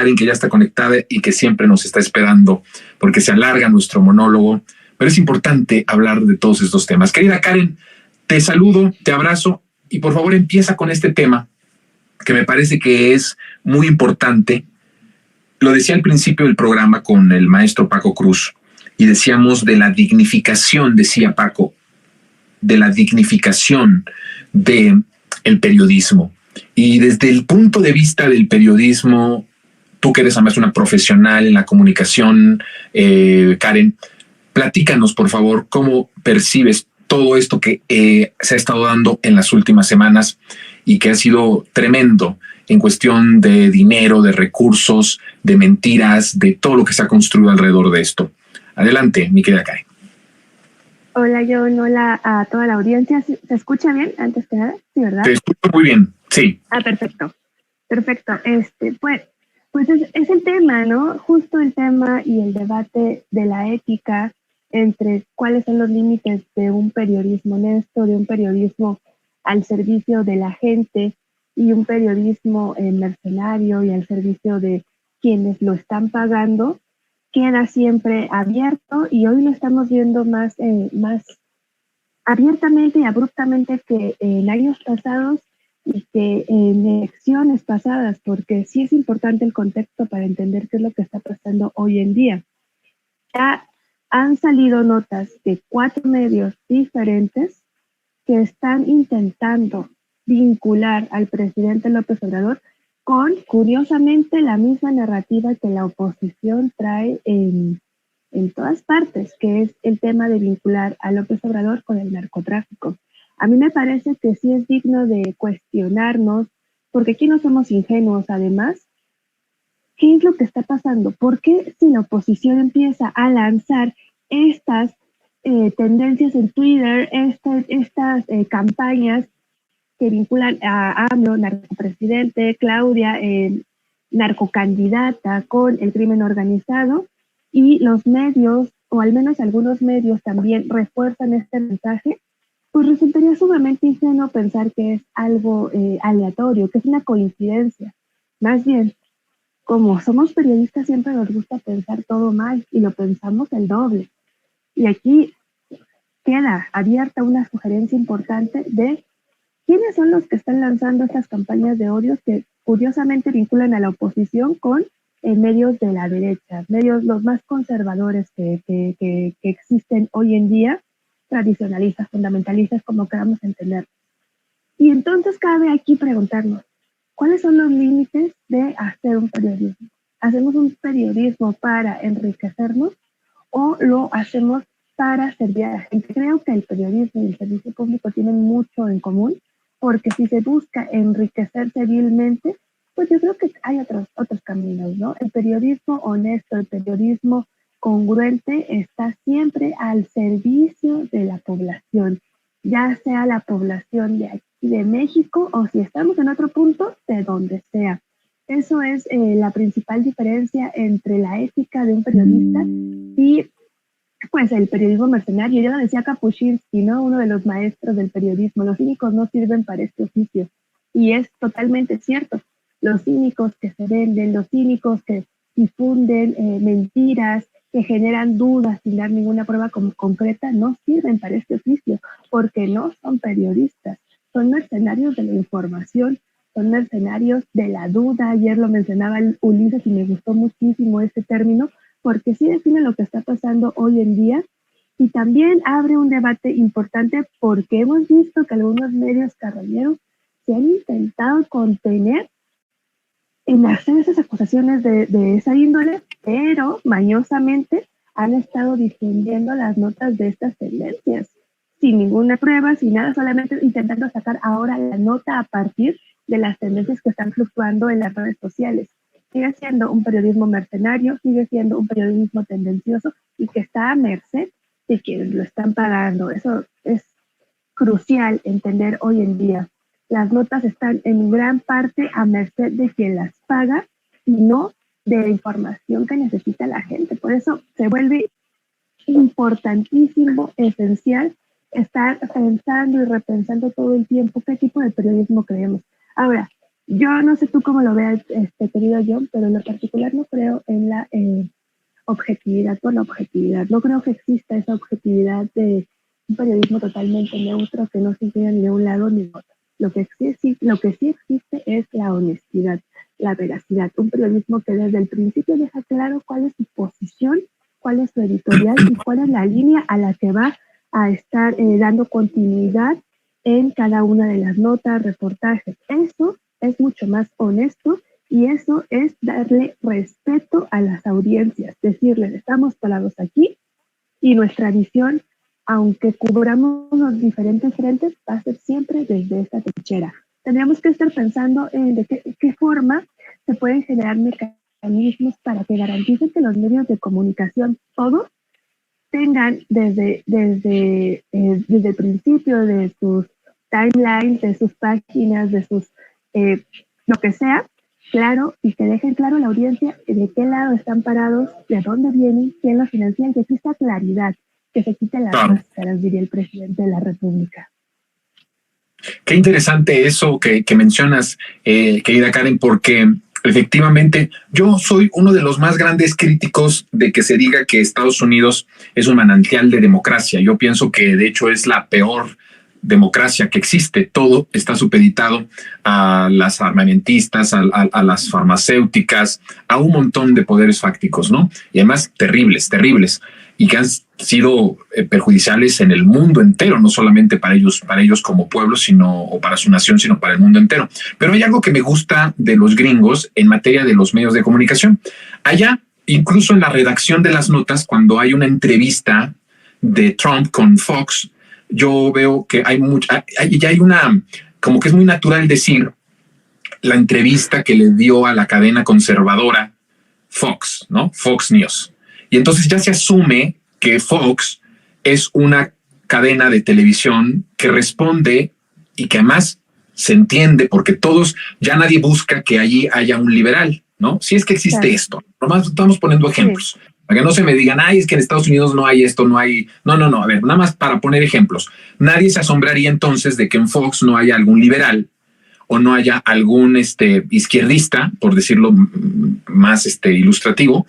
Karen, que ya está conectada y que siempre nos está esperando porque se alarga nuestro monólogo, pero es importante hablar de todos estos temas. Querida Karen, te saludo, te abrazo y por favor empieza con este tema que me parece que es muy importante. Lo decía al principio del programa con el maestro Paco Cruz y decíamos de la dignificación, decía Paco, de la dignificación del periodismo. Y desde el punto de vista del periodismo, tú que eres además una profesional en la comunicación, Karen, platícanos por favor cómo percibes todo esto que se ha estado dando en las últimas semanas y que ha sido tremendo en cuestión de dinero, de recursos, de mentiras, de todo lo que se ha construido alrededor de esto. Adelante, mi querida Karen. Hola, John, hola a toda la audiencia. ¿Se escucha bien antes que nada? Sí, ¿verdad? Te escucho muy bien, sí. Perfecto. Perfecto. Pues es el tema, ¿no? Justo el tema y el debate de la ética entre cuáles son los límites de un periodismo honesto, de un periodismo al servicio de la gente y un periodismo mercenario y al servicio de quienes lo están pagando, queda siempre abierto y hoy lo estamos viendo más abiertamente y abruptamente que en años pasados y que en elecciones pasadas, porque sí es importante el contexto para entender qué es lo que está pasando hoy en día. Ya han salido notas de 4 medios diferentes que están intentando vincular al presidente López Obrador con, curiosamente, la misma narrativa que la oposición trae en todas partes, que es el tema de vincular a López Obrador con el narcotráfico. A mí me parece que sí es digno de cuestionarnos, porque aquí no somos ingenuos, además, ¿qué es lo que está pasando? ¿Por qué si la oposición empieza a lanzar estas tendencias en Twitter, estas campañas que vinculan a AMLO, narcopresidente, Claudia, narcocandidata con el crimen organizado, y los medios, o al menos algunos medios también refuerzan este mensaje, pues resultaría sumamente ingenuo pensar que es algo aleatorio, que es una coincidencia. Más bien, como somos periodistas, siempre nos gusta pensar todo mal y lo pensamos el doble. Y aquí queda abierta una sugerencia importante de quiénes son los que están lanzando estas campañas de odio que curiosamente vinculan a la oposición con medios de la derecha, medios los más conservadores que existen hoy en día, tradicionalistas, fundamentalistas, como queramos entender. Y entonces cabe aquí preguntarnos, ¿cuáles son los límites de hacer un periodismo? ¿Hacemos un periodismo para enriquecernos o lo hacemos para servir a la gente? Creo que el periodismo y el servicio público tienen mucho en común, porque si se busca enriquecerse vilmente, pues yo creo que hay otros caminos, ¿no? El periodismo honesto, el periodismo congruente está siempre al servicio de la población, ya sea la población de aquí de México o si estamos en otro punto, de donde sea. Eso es la principal diferencia entre la ética de un periodista y pues el periodismo mercenario. Ya lo decía Kapuscinski, ¿no? Uno de los maestros del periodismo. Los cínicos no sirven para este oficio. Y es totalmente cierto. Los cínicos que se venden, los cínicos que difunden mentiras, que generan dudas sin dar ninguna prueba concreta, no sirven para este oficio, porque no son periodistas, son mercenarios de la información, son mercenarios de la duda. Ayer lo mencionaba Ulises y me gustó muchísimo este término, porque sí define lo que está pasando hoy en día y también abre un debate importante porque hemos visto que algunos medios carroñeros se han intentado contener en hacer esas acusaciones de esa índole, pero mañosamente han estado difundiendo las notas de estas tendencias sin ninguna prueba, sin nada, solamente intentando sacar ahora la nota a partir de las tendencias que están fluctuando en las redes sociales. Sigue siendo un periodismo mercenario, sigue siendo un periodismo tendencioso y que está a merced de quienes lo están pagando. Eso es crucial entender hoy en día. Las notas están en gran parte a merced de quien las paga y no de la información que necesita la gente. Por eso se vuelve importantísimo, esencial, estar pensando y repensando todo el tiempo qué tipo de periodismo queremos. Ahora, Yo no sé tú cómo lo veas, querido John, pero en lo particular no creo en la objetividad por la objetividad. No creo que exista esa objetividad de un periodismo totalmente neutro que no se inclina ni de un lado ni de otro. Lo que sí existe es la honestidad, la veracidad. Un periodismo que desde el principio deja claro cuál es su posición, cuál es su editorial y cuál es la línea a la que va a estar dando continuidad en cada una de las notas, reportajes. Eso es mucho más honesto y eso es darle respeto a las audiencias, decirles, estamos parados aquí y nuestra visión, aunque cubramos los diferentes frentes, va a ser siempre desde esta trinchera. Tendríamos que estar pensando en de qué forma se pueden generar mecanismos para que garanticen que los medios de comunicación, todos, tengan desde el principio de sus timelines, de sus páginas, de sus lo que sea, claro, y que dejen claro a la audiencia de qué lado están parados, de dónde vienen, quién los financia, y que exista claridad, que se quiten las máscaras, diría el presidente de la República. Qué interesante eso que mencionas, querida Karen, porque efectivamente yo soy uno de los más grandes críticos de que se diga que Estados Unidos es un manantial de democracia. Yo pienso que de hecho es la peor democracia que existe. Todo está supeditado a las armamentistas, a las farmacéuticas, a un montón de poderes fácticos, ¿no? Y además terribles, y que han sido perjudiciales en el mundo entero, no solamente para ellos como pueblo, o para su nación, sino para el mundo entero. Pero hay algo que me gusta de los gringos en materia de los medios de comunicación. Allá, incluso en la redacción de las notas, cuando hay una entrevista de Trump con Fox, yo veo que hay una, como que es muy natural decir la entrevista que le dio a la cadena conservadora Fox, ¿no? Fox News. Y entonces ya se asume que Fox es una cadena de televisión que responde y que además se entiende porque ya nadie busca que allí haya un liberal, ¿no? Si es que existe esto. Nomás estamos poniendo ejemplos. Sí. Para que no se me digan, es que en Estados Unidos no hay esto, no hay... No, a ver, nada más para poner ejemplos. Nadie se asombraría entonces de que en Fox no haya algún liberal o no haya algún izquierdista, por decirlo más ilustrativo,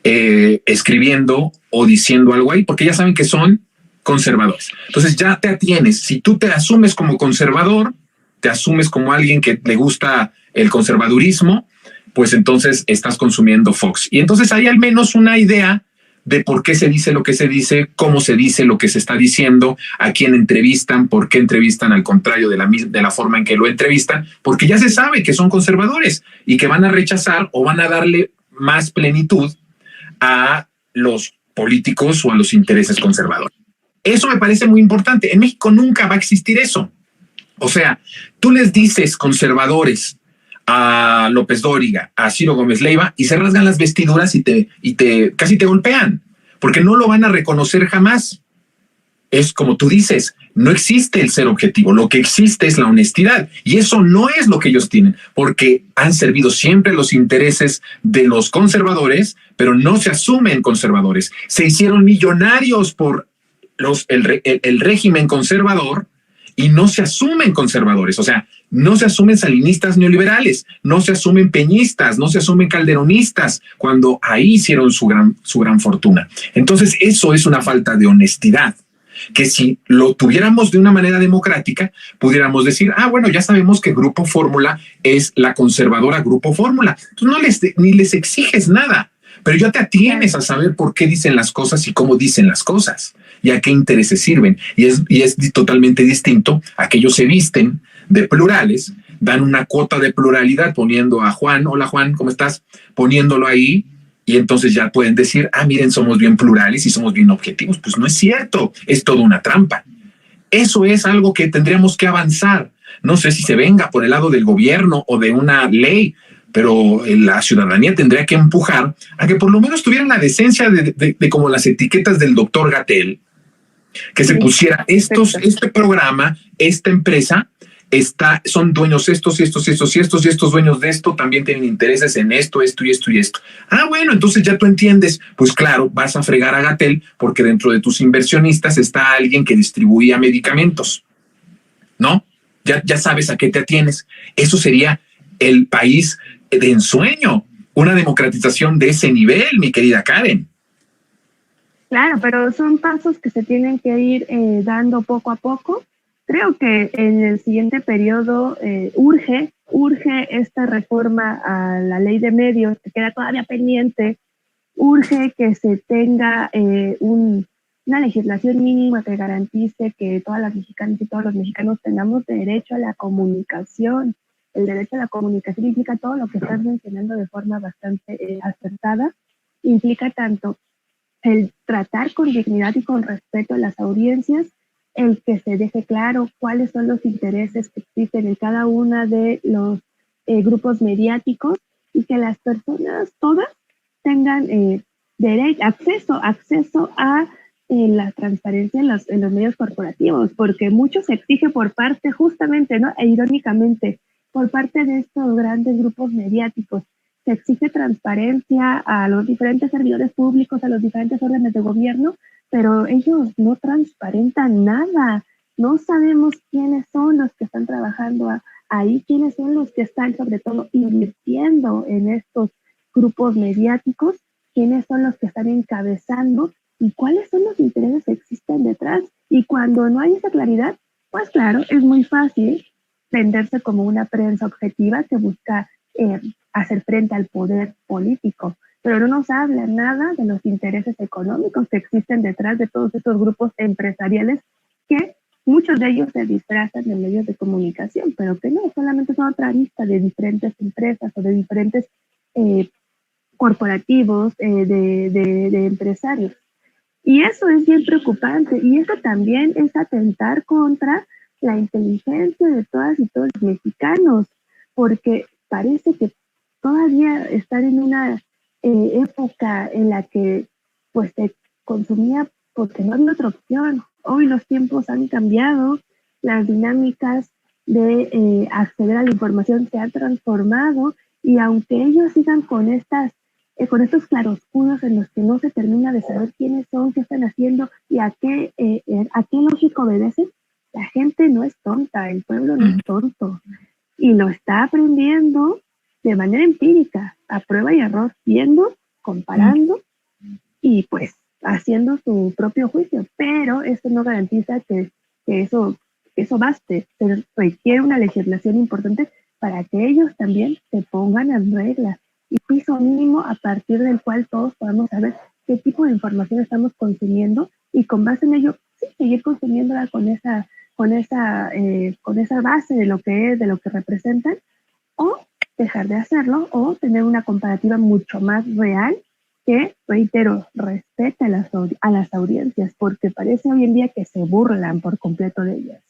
escribiendo o diciendo algo ahí, porque ya saben que son conservadores. Entonces ya te atienes. Si tú te asumes como conservador, te asumes como alguien que le gusta el conservadurismo, pues entonces estás consumiendo Fox. Y entonces hay al menos una idea de por qué se dice lo que se dice, cómo se dice lo que se está diciendo, a quién entrevistan, por qué entrevistan al contrario de la forma en que lo entrevistan, porque ya se sabe que son conservadores y que van a rechazar o van a darle más plenitud a los políticos o a los intereses conservadores. Eso me parece muy importante. En México nunca va a existir eso. O sea, tú les dices conservadores a López Dóriga, a Ciro Gómez Leiva, y se rasgan las vestiduras y casi te golpean, porque no lo van a reconocer jamás. Es como tú dices, no existe el ser objetivo, lo que existe es la honestidad, y eso no es lo que ellos tienen, porque han servido siempre los intereses de los conservadores, pero no se asumen conservadores. Se hicieron millonarios por el régimen conservador, y no se asumen conservadores, o sea, no se asumen salinistas neoliberales, no se asumen peñistas, no se asumen calderonistas, cuando ahí hicieron su gran fortuna. Entonces, eso es una falta de honestidad, que si lo tuviéramos de una manera democrática, pudiéramos decir, bueno, ya sabemos que Grupo Fórmula es la conservadora Grupo Fórmula. Entonces, ni les exiges nada, pero ya te atienes a saber por qué dicen las cosas y cómo dicen las cosas y a qué intereses sirven. Y es totalmente distinto a que ellos se visten de plurales, dan una cuota de pluralidad poniendo a Juan, hola Juan, ¿cómo estás? Poniéndolo ahí, y entonces ya pueden decir, miren, somos bien plurales y somos bien objetivos. Pues no es cierto, es toda una trampa. Eso es algo que tendríamos que avanzar. No sé si se venga por el lado del gobierno o de una ley, pero la ciudadanía tendría que empujar a que por lo menos tuvieran la decencia de como las etiquetas del doctor Gatell, que se pusiera este programa, esta empresa, son dueños estos y estos dueños de esto también tienen intereses en esto y esto. Bueno, entonces ya tú entiendes, pues claro, vas a fregar a Gatell porque dentro de tus inversionistas está alguien que distribuía medicamentos, ¿no? Ya sabes a qué te atienes. Eso sería el país de ensueño, una democratización de ese nivel, mi querida Karen. Claro, pero son pasos que se tienen que ir dando poco a poco. Creo que en el siguiente periodo urge esta reforma a la ley de medios, que queda todavía pendiente. Urge que se tenga una legislación mínima que garantice que todas las mexicanas y todos los mexicanos tengamos derecho a la comunicación. El derecho a la comunicación implica todo lo que estás mencionando de forma bastante acertada. Implica tanto el tratar con dignidad y con respeto a las audiencias, el que se deje claro cuáles son los intereses que existen en cada una de los grupos mediáticos y que las personas todas tengan acceso a la transparencia en los medios corporativos, porque mucho se exige por parte, justamente, ¿no? E irónicamente, por parte de estos grandes grupos mediáticos. Se exige transparencia a los diferentes servidores públicos, a los diferentes órdenes de gobierno, pero ellos no transparentan nada. No sabemos quiénes son los que están trabajando ahí, quiénes son los que están, sobre todo, invirtiendo en estos grupos mediáticos, quiénes son los que están encabezando y cuáles son los intereses que existen detrás. Y cuando no hay esa claridad, pues claro, es muy fácil venderse como una prensa objetiva que busca hacer frente al poder político, pero no nos habla nada de los intereses económicos que existen detrás de todos estos grupos empresariales que muchos de ellos se disfrazan de medios de comunicación, pero que no, solamente son otra lista de diferentes empresas o de diferentes corporativos de empresarios. Y eso es bien preocupante, y eso también es atentar contra la inteligencia de todas y todos los mexicanos, porque parece que todavía están en una época en la que pues se consumía porque no había otra opción. Hoy los tiempos han cambiado, las dinámicas de acceder a la información se han transformado, y aunque ellos sigan con estos claroscuros en los que no se termina de saber quiénes son, qué están haciendo y a qué lógica obedecen, la gente no es tonta, el pueblo no es tonto, y lo está aprendiendo de manera empírica, a prueba y error, viendo, comparando y pues haciendo su propio juicio, pero eso no garantiza que eso baste. Se requiere una legislación importante para que ellos también se pongan en reglas y piso mínimo a partir del cual todos podamos saber qué tipo de información estamos consumiendo y con base en ello sí, seguir consumiéndola con esa base de lo que es, de lo que representan, o dejar de hacerlo o tener una comparativa mucho más real que, reitero, respete a las audiencias, porque parece hoy en día que se burlan por completo de ellas.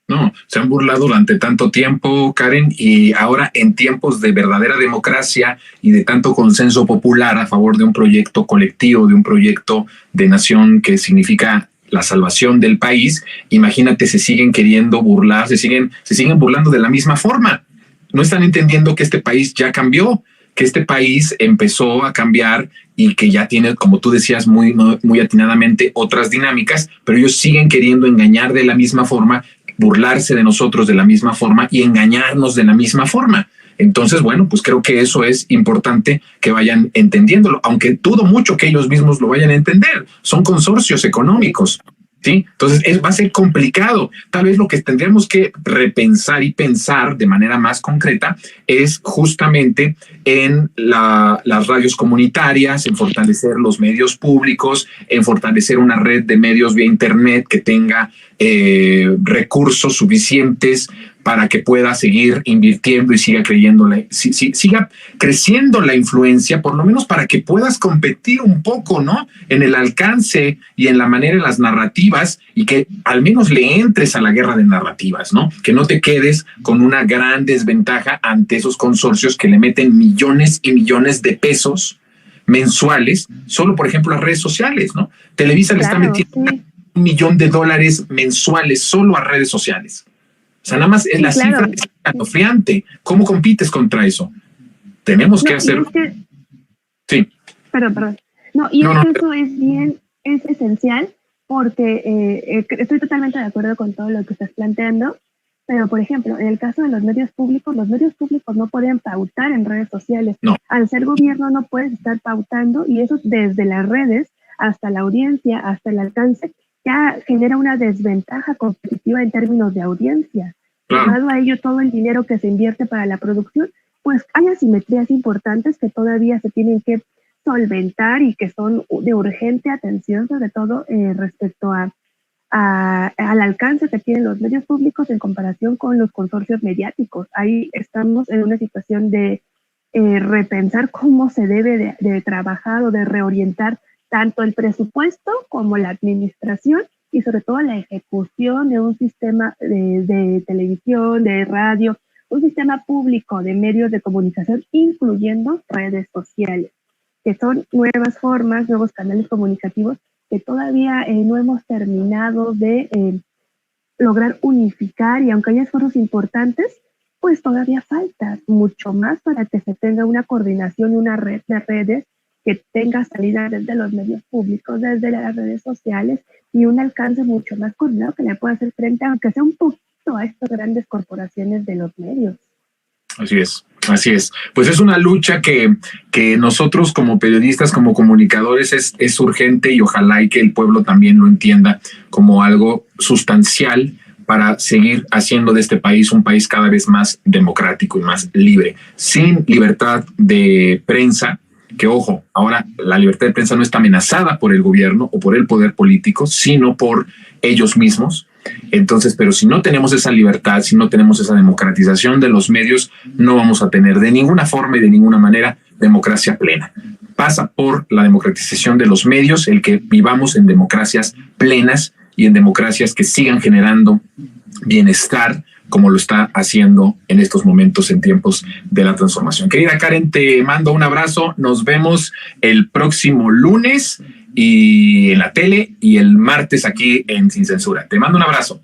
No, se han burlado durante tanto tiempo, Karen, y ahora en tiempos de verdadera democracia y de tanto consenso popular a favor de un proyecto colectivo, de un proyecto de nación que significa la salvación del país, imagínate, se siguen queriendo burlar, se siguen burlando de la misma forma. No están entendiendo que este país ya cambió, que este país empezó a cambiar y que ya tiene, como tú decías muy atinadamente, otras dinámicas, pero ellos siguen queriendo engañar de la misma forma, burlarse de nosotros de la misma forma y engañarnos de la misma forma. Entonces, bueno, pues creo que eso es importante que vayan entendiéndolo, aunque dudo mucho que ellos mismos lo vayan a entender. Son consorcios económicos, ¿sí? Entonces va a ser complicado. Tal vez lo que tendríamos que repensar y pensar de manera más concreta es justamente en las radios comunitarias, en fortalecer los medios públicos, en fortalecer una red de medios vía internet que tenga recursos suficientes para que pueda seguir invirtiendo y siga siga creciendo la influencia, por lo menos para que puedas competir un poco, ¿no? En el alcance y en la manera en las narrativas, y que al menos le entres a la guerra de narrativas, ¿no? Que no te quedes con una gran desventaja ante esos consorcios que le meten millones y millones de pesos mensuales, solo por ejemplo las redes sociales, ¿no? Televisa le está metiendo $1 millón mensuales solo a redes sociales. O sea, nada más es la cifra escalofriante. ¿Cómo compites contra eso? Tenemos que hacerlo. Sí. Perdón. No, y eso es esencial, porque estoy totalmente de acuerdo con todo lo que estás planteando, Pero, por ejemplo, en el caso de los medios públicos no pueden pautar en redes sociales. No. Al ser gobierno no puedes estar pautando, y eso desde las redes hasta la audiencia, hasta el alcance, ya genera una desventaja competitiva en términos de audiencia. Sumado a ello, todo el dinero que se invierte para la producción, pues hay asimetrías importantes que todavía se tienen que solventar y que son de urgente atención, sobre todo respecto al alcance que tienen los medios públicos en comparación con los consorcios mediáticos. Ahí estamos en una situación de repensar cómo se debe de trabajar o de reorientar tanto el presupuesto como la administración y sobre todo la ejecución de un sistema de televisión, de radio, un sistema público de medios de comunicación, incluyendo redes sociales, que son nuevas formas, nuevos canales comunicativos que todavía no hemos terminado de lograr unificar, y aunque hay esfuerzos importantes, pues todavía falta mucho más para que se tenga una coordinación y una red de redes que tenga salida desde los medios públicos, desde las redes sociales, y un alcance mucho más coordinado que le pueda hacer frente, aunque sea un poquito, a estas grandes corporaciones de los medios. Así es. Así es. Pues es una lucha que nosotros como periodistas, como comunicadores, es urgente, y ojalá y que el pueblo también lo entienda como algo sustancial para seguir haciendo de este país un país cada vez más democrático y más libre. Sin libertad de prensa, que ojo, ahora la libertad de prensa no está amenazada por el gobierno o por el poder político, sino por ellos mismos. Entonces, pero si no tenemos esa libertad, si no tenemos esa democratización de los medios, no vamos a tener de ninguna forma y de ninguna manera democracia plena. Pasa por la democratización de los medios el que vivamos en democracias plenas y en democracias que sigan generando bienestar, como lo está haciendo en estos momentos en tiempos de la transformación. Querida Karen, te mando un abrazo. Nos vemos el próximo lunes y en la tele, y el martes aquí en Sin Censura. Te mando un abrazo.